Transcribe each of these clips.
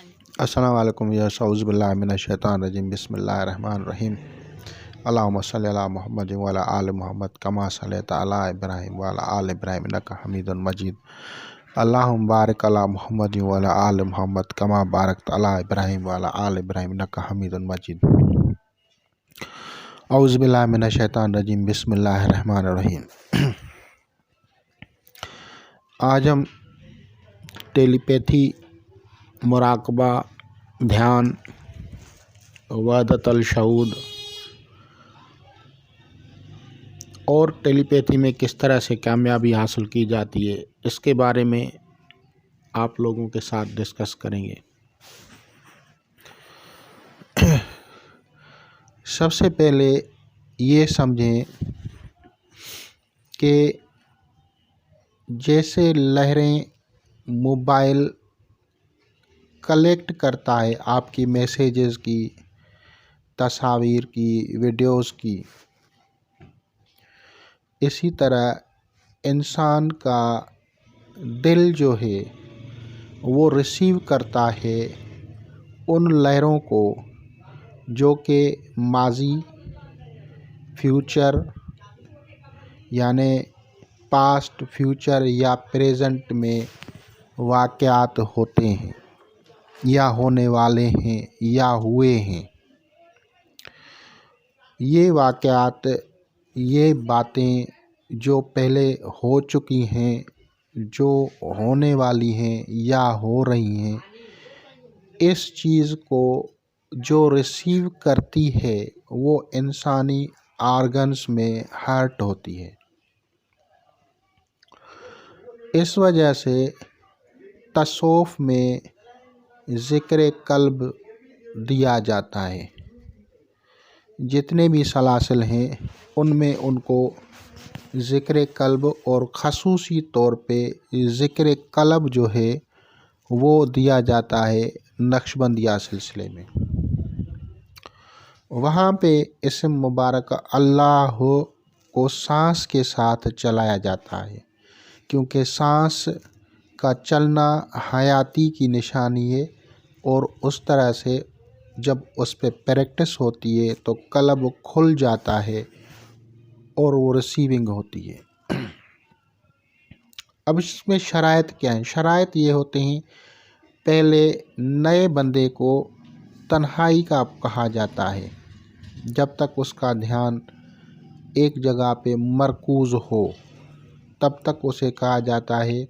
السلام علیکم یا اعوذ باللہ من الشیطان الرجیم بسم اللہ الرحمن الرحیم اللہم صلی علی محمد وعلی آل محمد کما صلیت علی ابراہیم وعلی آل ابراہیم انک حمید مجید اللہم بارک علی محمد وعلی آل محمد کما بارکت علی ابراہیم وعلی آل ابراہیم انک حمید مجید اعوذ باللہ من الشیطان الرجیم بسم اللہ الرحمن الرحیم۔ آج ہم ٹیلی پیتھی، مراقبہ، دھیان، وحدت الشعور اور ٹیلی پیتھی میں کس طرح سے کامیابی حاصل کی جاتی ہے، اس کے بارے میں آپ لوگوں کے ساتھ ڈسکس کریں گے۔ سب سے پہلے یہ سمجھیں کہ جیسے لہریں موبائل کلیکٹ کرتا ہے آپ کی میسیجز کی، تصاویر کی، ویڈیوز کی، اسی طرح انسان کا دل جو ہے وہ ریسیو کرتا ہے ان لہروں کو جو کہ ماضی، فیوچر یعنی پاسٹ، فیوچر یا پریزنٹ میں واقعات ہوتے ہیں یا ہونے والے ہیں یا ہوئے ہیں۔ یہ واقعات، یہ باتیں جو پہلے ہو چکی ہیں، جو ہونے والی ہیں یا ہو رہی ہیں، اس چیز کو جو ریسیو کرتی ہے وہ انسانی آرگنز میں ہرٹ ہوتی ہے۔ اس وجہ سے تصوف میں ذکر قلب دیا جاتا ہے۔ جتنے بھی سلاسل ہیں ان میں ان کو ذکر قلب اور خصوصی طور پہ ذکر قلب جو ہے وہ دیا جاتا ہے نقشبندیہ سلسلے میں۔ وہاں پہ اسم مبارک اللہ کو سانس کے ساتھ چلایا جاتا ہے، کیونکہ سانس کا چلنا حیاتی کی نشانی ہے، اور اس طرح سے جب اس پہ پریکٹس ہوتی ہے تو قلب کھل جاتا ہے اور وہ ریسیونگ ہوتی ہے۔ اب اس میں شرائط کیا ہیں؟ شرائط یہ ہوتے ہیں، پہلے نئے بندے کو تنہائی کا کہا جاتا ہے، جب تک اس کا دھیان ایک جگہ پہ مرکوز ہو تب تک اسے کہا جاتا ہے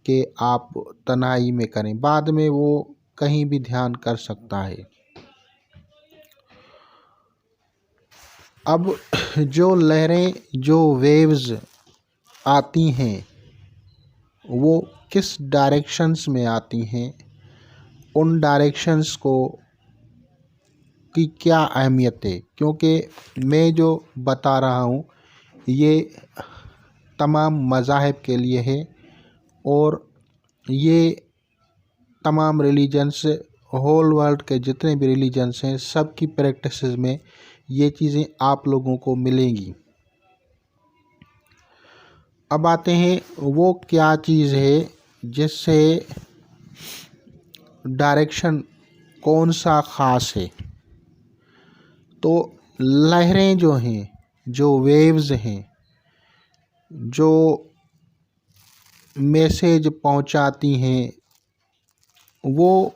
کہ آپ تنہائی میں کریں، بعد میں وہ کہیں بھی دھیان کر سکتا ہے۔ اب جو لہریں، جو ویوز آتی ہیں وہ کس ڈائریکشنز میں آتی ہیں، ان ڈائریکشنز کی کیا اہمیت ہے، کیونکہ میں جو بتا رہا ہوں یہ تمام مذاہب کے لیے ہے، اور یہ تمام ریلیجنس، ہول ورلڈ کے جتنے بھی ریلیجنس ہیں سب کی پریکٹسز میں یہ چیزیں آپ لوگوں کو ملیں گی۔ اب آتے ہیں وہ کیا چیز ہے جس سے ڈائریکشن کون سا خاص ہے۔ تو لہریں جو ہیں، جو ویوز ہیں، جو میسیج پہنچاتی ہیں، وہ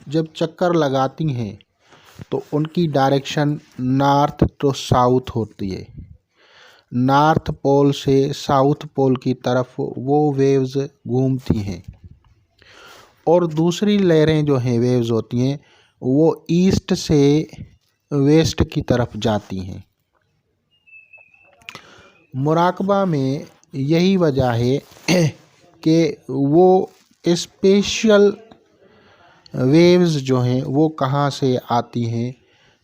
جب چکر لگاتی ہیں تو ان کی ڈائریکشن نارتھ ٹو ساؤتھ ہوتی ہے۔ نارتھ پول سے ساؤتھ پول کی طرف وہ ویوز گھومتی ہیں، اور دوسری لہریں جو ہیں ویوز ہوتی ہیں وہ ایسٹ سے ویسٹ کی طرف جاتی ہیں۔ مراقبہ میں یہی وجہ ہے کہ وہ اسپیشل ویوز جو ہیں وہ کہاں سے آتی ہیں،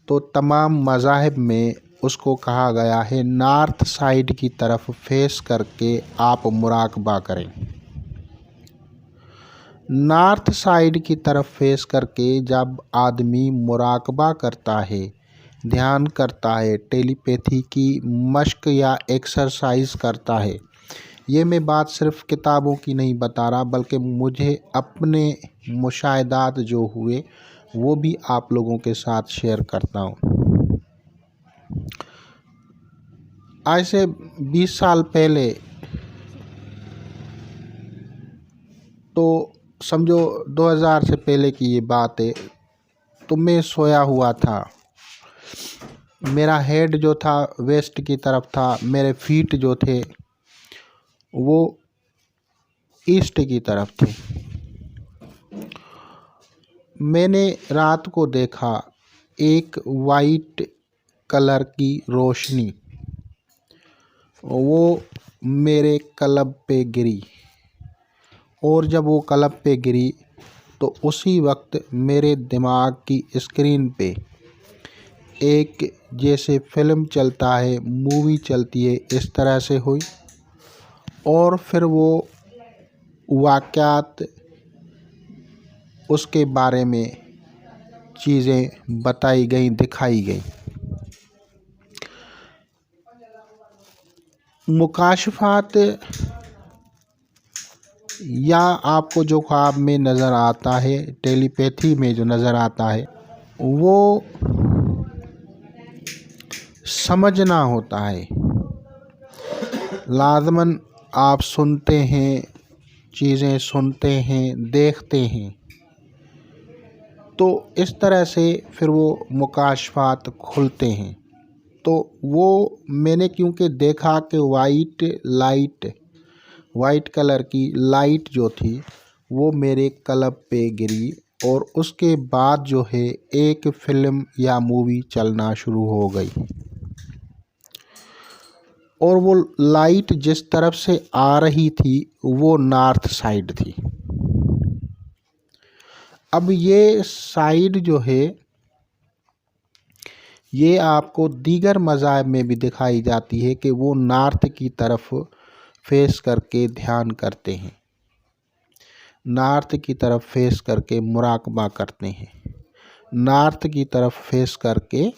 تو تمام مذاہب میں اس کو کہا گیا ہے نارتھ سائیڈ کی طرف فیس کر کے آپ مراقبہ کریں۔ نارتھ سائیڈ کی طرف فیس کر کے جب آدمی مراقبہ کرتا ہے، دھیان کرتا ہے، ٹیلی پیتھی کی مشق یا ایکسرسائز کرتا ہے، یہ میں بات صرف کتابوں کی نہیں بتا رہا، بلکہ مجھے اپنے مشاہدات جو ہوئے وہ بھی آپ لوگوں کے ساتھ شیئر کرتا ہوں۔ آج سے 20 سال پہلے، تو سمجھو 2000 سے پہلے کی یہ بات ہے، تو میں سویا ہوا تھا، میرا ہیڈ جو تھا ویسٹ کی طرف تھا، میرے فیٹ جو تھے وہ ایسٹ کی طرف تھے۔ میں نے رات کو دیکھا ایک وائٹ کلر کی روشنی، وہ میرے قلب پہ گری، اور جب وہ قلب پہ گری تو اسی وقت میرے دماغ کی اسکرین پہ ایک جیسے فلم چلتا ہے، مووی چلتی ہے، اس طرح سے ہوئی، اور پھر وہ واقعات، اس کے بارے میں چیزیں بتائی گئیں، دکھائی گئیں۔ مکاشفات یا آپ کو جو خواب میں نظر آتا ہے، ٹیلی پیتھی میں جو نظر آتا ہے، وہ سمجھنا ہوتا ہے۔ لازماً آپ سنتے ہیں، چیزیں سنتے ہیں، دیکھتے ہیں، تو اس طرح سے پھر وہ مکاشفات کھلتے ہیں۔ تو وہ میں نے کیونکہ دیکھا کہ وائٹ کلر کی لائٹ جو تھی وہ میرے قلب پہ گری، اور اس کے بعد جو ہے ایک فلم یا مووی چلنا شروع ہو گئی، اور وہ لائٹ جس طرف سے آ رہی تھی وہ نارتھ سائیڈ تھی۔ اب یہ سائیڈ جو ہے یہ آپ کو دیگر مذاہب میں بھی دکھائی جاتی ہے کہ وہ نارتھ کی طرف فیس کر کے دھیان کرتے ہیں، نارتھ کی طرف فیس کر کے مراقبہ کرتے ہیں، نارتھ کی طرف فیس کر کے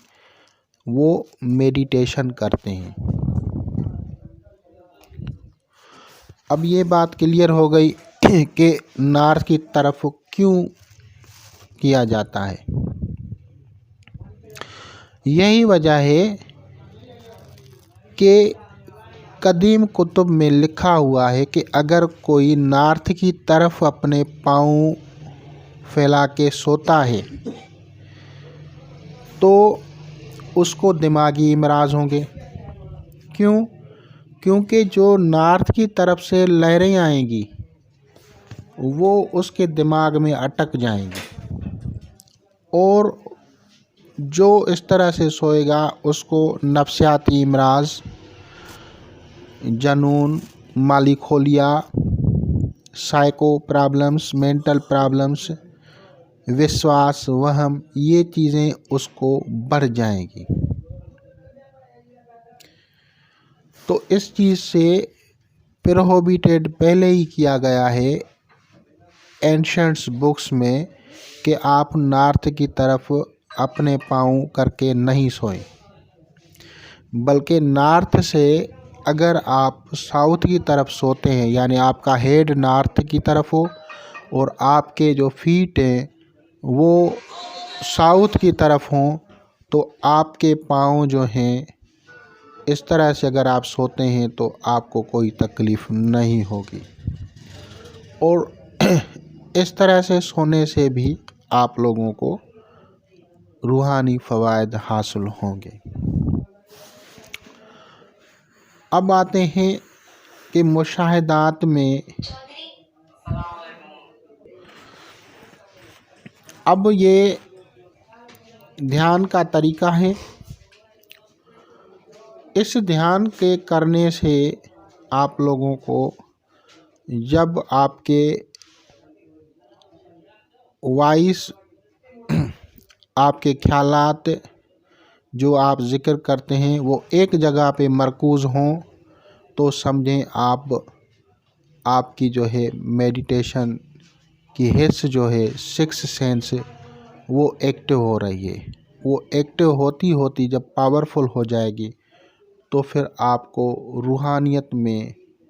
وہ میڈیٹیشن کرتے ہیں۔ اب یہ بات کلیئر ہو گئی کہ نارتھ کی طرف کیوں کیا جاتا ہے۔ یہی وجہ ہے کہ قدیم کتب میں لکھا ہوا ہے کہ اگر کوئی نارتھ کی طرف اپنے پاؤں پھیلا کے سوتا ہے تو اس کو دماغی امراض ہوں گے۔ کیونکہ جو نارتھ کی طرف سے لہریں آئیں گی وہ اس کے دماغ میں اٹک جائیں گی، اور جو اس طرح سے سوئے گا اس کو نفسیاتی امراض، جنون، مالی کھولیا، سائیکو پرابلمز، مینٹل پرابلمز، وشواس، وہم، یہ چیزیں اس کو بڑھ جائیں گی۔ تو اس چیز سے پروہیبٹڈ پہلے ہی کیا گیا ہے اینشنٹس بکس میں کہ آپ نارتھ کی طرف اپنے پاؤں کر کے نہیں سوئیں، بلکہ نارتھ سے اگر آپ ساؤتھ کی طرف سوتے ہیں، یعنی آپ کا ہیڈ نارتھ کی طرف ہو اور آپ کے جو فیٹ ہیں وہ ساؤتھ کی طرف ہوں، تو آپ کے پاؤں جو ہیں اس طرح سے اگر آپ سوتے ہیں تو آپ کو کوئی تکلیف نہیں ہوگی، اور اس طرح سے سونے سے بھی آپ لوگوں کو روحانی فوائد حاصل ہوں گے۔ اب آتے ہیں کہ مشاہدات میں اب یہ دھیان کا طریقہ ہے۔ اس دھیان کے کرنے سے آپ لوگوں کو جب آپ کے وائس، آپ کے خیالات جو آپ ذکر کرتے ہیں وہ ایک جگہ پہ مرکوز ہوں، تو سمجھیں آپ کی جو ہے میڈیٹیشن کی حص جو ہے، سکس سینس، وہ ایکٹیو ہو رہی ہے۔ وہ ایکٹیو ہوتی جب پاورفل ہو جائے گی تو پھر آپ کو روحانیت میں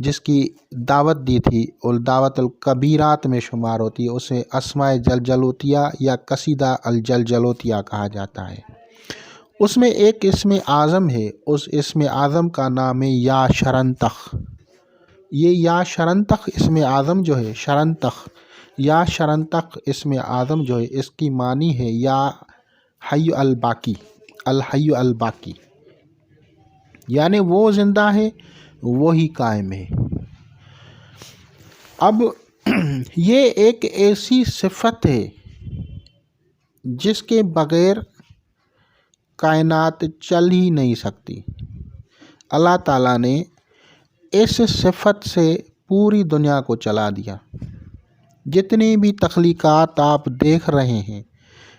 جس کی دعوت دی تھی اور دعوت الکبیرات میں شمار ہوتی ہے، اسے اسماء جلجلوتیہ یا قصیدہ الجلجلوتیہ کہا جاتا ہے۔ اس میں ایک اسم اعظم ہے، اس اسم اعظم کا نام ہے یا شرنتخ۔ یہ یا شرنتخ اسم اعظم جو ہے، شرنتخ یا شرنتخ اسم اعظم جو ہے، اس کی معنی ہے یا حی الباقی، الحی الباقی، یعنی وہ زندہ ہے، وہی قائم ہے۔ اب یہ ایک ایسی صفت ہے جس کے بغیر کائنات چل ہی نہیں سکتی۔ اللہ تعالیٰ نے اس صفت سے پوری دنیا کو چلا دیا۔ جتنی بھی تخلیقات آپ دیکھ رہے ہیں،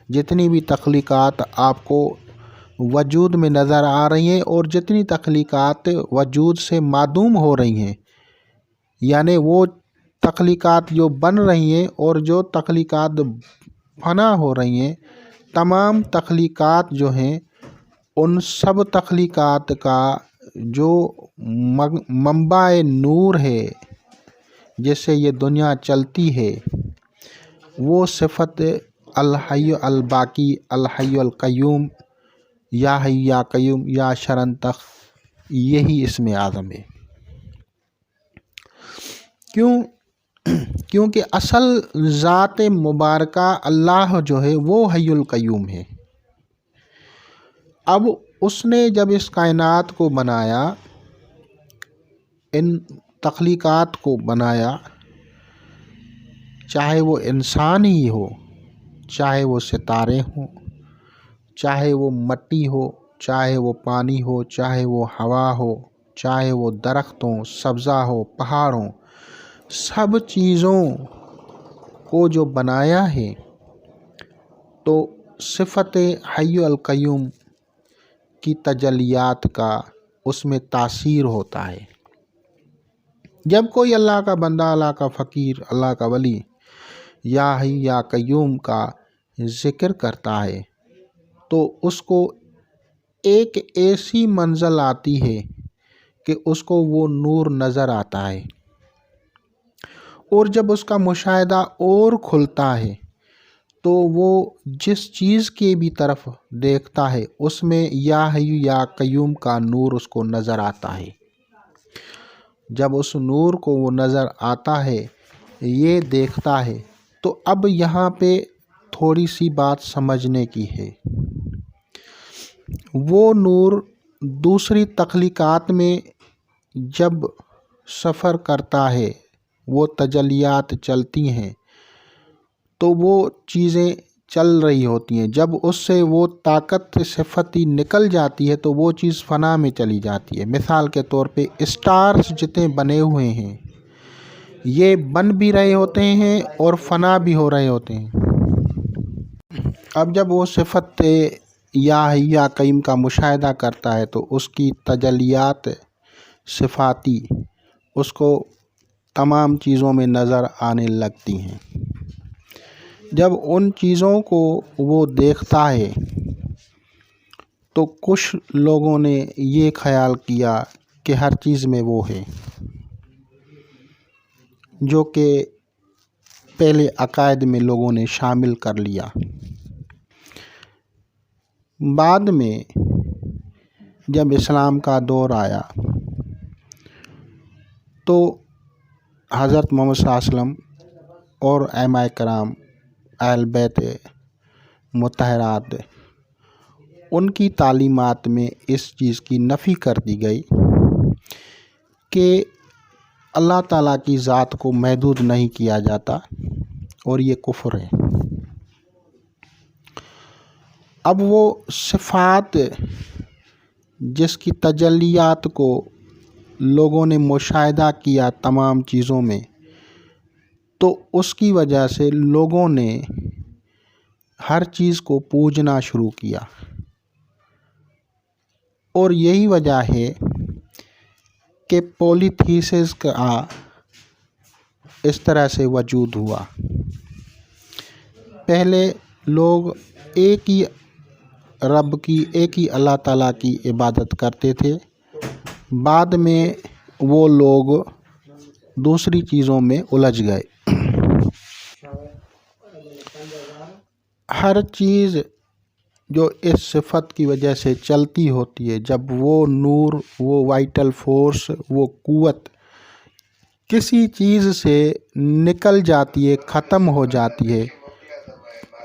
جتنی بھی تخلیقات آپ کو وجود میں نظر آ رہی ہیں اور جتنی تخلیقات وجود سے معدوم ہو رہی ہیں، یعنی وہ تخلیقات جو بن رہی ہیں اور جو تخلیقات فنا ہو رہی ہیں، تمام تخلیقات جو ہیں ان سب تخلیقات کا جو منبع نور ہے جس سے یہ دنیا چلتی ہے، وہ صفت الحی الباقی، الحی القیوم، یا حی یا قیوم یا شرنتخ، یہی اسم اعظم ہے۔ کیونکہ اصل ذات مبارکہ اللہ جو ہے وہ حی القیوم ہے۔ اب اس نے جب اس کائنات کو بنایا، ان تخلیقات کو بنایا، چاہے وہ انسان ہی ہو، چاہے وہ ستارے ہوں، چاہے وہ مٹی ہو، چاہے وہ پانی ہو، چاہے وہ ہوا ہو، چاہے وہ درخت ہوں، سبزہ ہو، پہاڑ ہوں، سب چیزوں کو جو بنایا ہے تو صفت حی القیوم کی تجلیات کا اس میں تاثیر ہوتا ہے۔ جب کوئی اللہ کا بندہ، اللہ کا فقیر، اللہ کا ولی یا حی یا قیوم کا ذکر کرتا ہے تو اس کو ایک ایسی منزل آتی ہے کہ اس کو وہ نور نظر آتا ہے، اور جب اس کا مشاہدہ اور کھلتا ہے تو وہ جس چیز کی بھی طرف دیکھتا ہے اس میں یا حی یا قیوم کا نور اس کو نظر آتا ہے۔ جب اس نور کو وہ نظر آتا ہے، یہ دیکھتا ہے، تو اب یہاں پہ تھوڑی سی بات سمجھنے کی ہے۔ وہ نور دوسری تخلیقات میں جب سفر کرتا ہے، وہ تجلیات چلتی ہیں تو وہ چیزیں چل رہی ہوتی ہیں، جب اس سے وہ طاقت صفتی نکل جاتی ہے تو وہ چیز فنا میں چلی جاتی ہے۔ مثال کے طور پہ اسٹارز جتنے بنے ہوئے ہیں، یہ بن بھی رہے ہوتے ہیں اور فنا بھی ہو رہے ہوتے ہیں۔ اب جب وہ صفت یا حی یا قیوم کا مشاہدہ کرتا ہے تو اس کی تجلیات صفاتی اس کو تمام چیزوں میں نظر آنے لگتی ہیں۔ جب ان چیزوں کو وہ دیکھتا ہے تو کچھ لوگوں نے یہ خیال کیا کہ ہر چیز میں وہ ہے، جو کہ پہلے عقائد میں لوگوں نے شامل کر لیا۔ بعد میں جب اسلام کا دور آیا تو حضرت محمد صلی اللہ علیہ وسلم اور ائمہ کرام، اہل بیت مطہرات، ان کی تعلیمات میں اس چیز کی نفی کر دی گئی کہ اللہ تعالیٰ کی ذات کو محدود نہیں کیا جاتا اور یہ کفر ہے۔ اب وہ صفات جس کی تجلیات کو لوگوں نے مشاہدہ کیا تمام چیزوں میں، تو اس کی وجہ سے لوگوں نے ہر چیز کو پوجنا شروع کیا، اور یہی وجہ ہے کہ پولیتھیسس کا اس طرح سے وجود ہوا۔ پہلے لوگ ایک ہی رب کی، ایک ہی اللہ تعالیٰ کی عبادت کرتے تھے، بعد میں وہ لوگ دوسری چیزوں میں الجھ گئے۔ ہر چیز جو اس صفت کی وجہ سے چلتی ہوتی ہے، جب وہ نور، وہ وائٹل فورس، وہ قوت کسی چیز سے نکل جاتی ہے، ختم ہو جاتی ہے،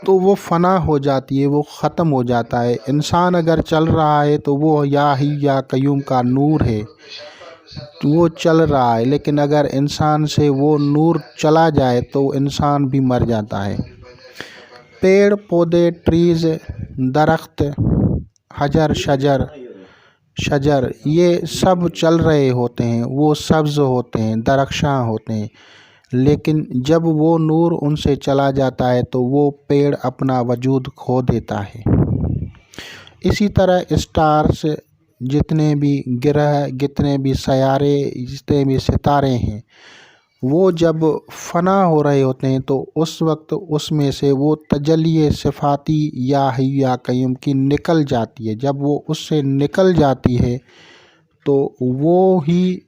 تو وہ فنا ہو جاتی ہے، وہ ختم ہو جاتا ہے۔ انسان اگر چل رہا ہے تو وہ یا حی یا قیوم کا نور ہے، وہ چل رہا ہے، لیکن اگر انسان سے وہ نور چلا جائے تو انسان بھی مر جاتا ہے۔ پیڑ پودے، ٹریز، درخت، حجر، شجر یہ سب چل رہے ہوتے ہیں، وہ سبز ہوتے ہیں، درخشاں ہوتے ہیں، لیکن جب وہ نور ان سے چلا جاتا ہے تو وہ پیڑ اپنا وجود کھو دیتا ہے۔ اسی طرح اسٹارز، جتنے بھی گرہ، جتنے بھی سیارے، جتنے بھی ستارے ہیں، وہ جب فنا ہو رہے ہوتے ہیں تو اس وقت اس میں سے وہ تجلی صفاتی یا حی یا قیوم کی نکل جاتی ہے۔ جب وہ اس سے نکل جاتی ہے تو وہ ہی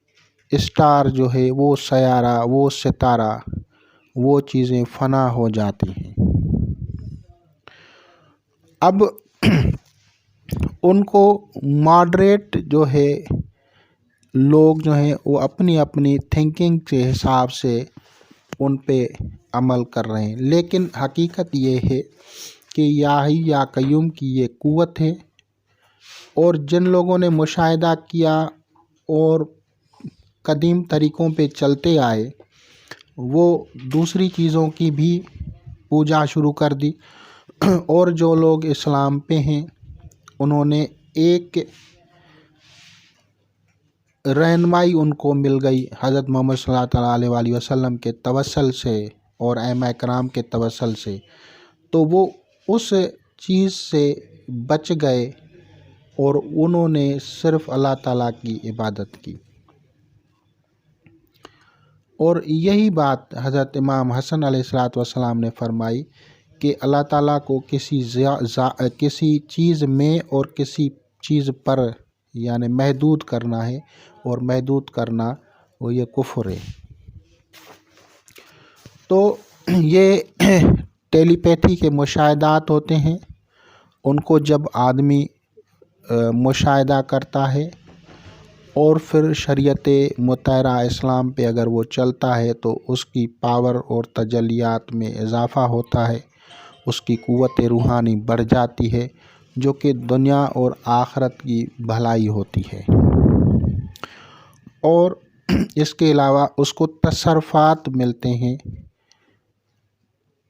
اسٹار جو ہے، وہ سیارہ، وہ ستارہ، وہ چیزیں فنا ہو جاتی ہیں۔ اب ان کو ماڈریٹ جو ہے، لوگ جو ہیں وہ اپنی اپنی تھنکنگ کے حساب سے ان پہ عمل کر رہے ہیں، لیکن حقیقت یہ ہے کہ یا حی یا قیوم کی یہ قوت ہے، اور جن لوگوں نے مشاہدہ کیا اور قدیم طریقوں پہ چلتے آئے، وہ دوسری چیزوں کی بھی پوجا شروع کر دی، اور جو لوگ اسلام پہ ہیں انہوں نے ایک رہنمائی ان کو مل گئی حضرت محمد صلی اللہ علیہ وسلم کے توسل سے اور ائمہ کرام کے توسل سے، تو وہ اس چیز سے بچ گئے اور انہوں نے صرف اللہ تعالیٰ کی عبادت کی۔ اور یہی بات حضرت امام حسن علیہ السلام نے فرمائی کہ اللہ تعالیٰ کو کسی چیز میں اور کسی چیز پر یعنی محدود کرنا ہے، اور محدود کرنا وہ یہ کفر ہے۔ تو یہ ٹیلی پیتھی کے مشاہدات ہوتے ہیں، ان کو جب آدمی مشاہدہ کرتا ہے اور پھر شریعت مطہرہ اسلام پہ اگر وہ چلتا ہے تو اس کی پاور اور تجلیات میں اضافہ ہوتا ہے، اس کی قوت روحانی بڑھ جاتی ہے، جو کہ دنیا اور آخرت کی بھلائی ہوتی ہے۔ اور اس کے علاوہ اس کو تصرفات ملتے ہیں،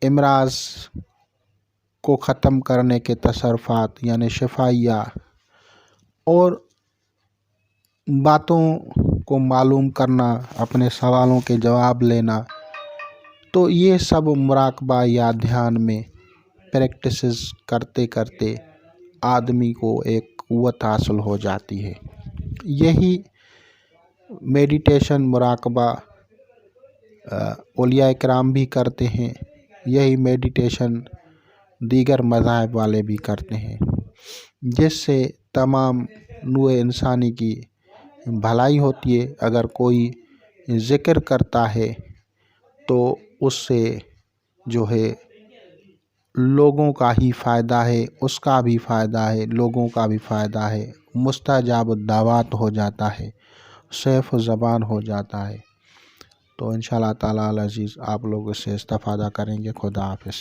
امراض کو ختم کرنے کے تصرفات یعنی شفائیہ، اور باتوں کو معلوم کرنا، اپنے سوالوں کے جواب لینا، تو یہ سب مراقبہ یا دھیان میں پریکٹسز کرتے کرتے آدمی کو ایک قوت حاصل ہو جاتی ہے۔ یہی میڈیٹیشن، مراقبہ اولیاء کرام بھی کرتے ہیں، یہی میڈیٹیشن دیگر مذاہب والے بھی کرتے ہیں، جس سے تمام نوع انسانی کی بھلائی ہوتی ہے۔ اگر کوئی ذکر کرتا ہے تو اس سے جو ہے لوگوں کا ہی فائدہ ہے، اس کا بھی فائدہ ہے، لوگوں کا بھی فائدہ ہے، مستجاب الدعوات ہو جاتا ہے، سیف زبان ہو جاتا ہے۔ تو انشاءاللہ تعالیٰ العزیز آپ لوگ اس سے استفادہ کریں گے۔ خدا حافظ۔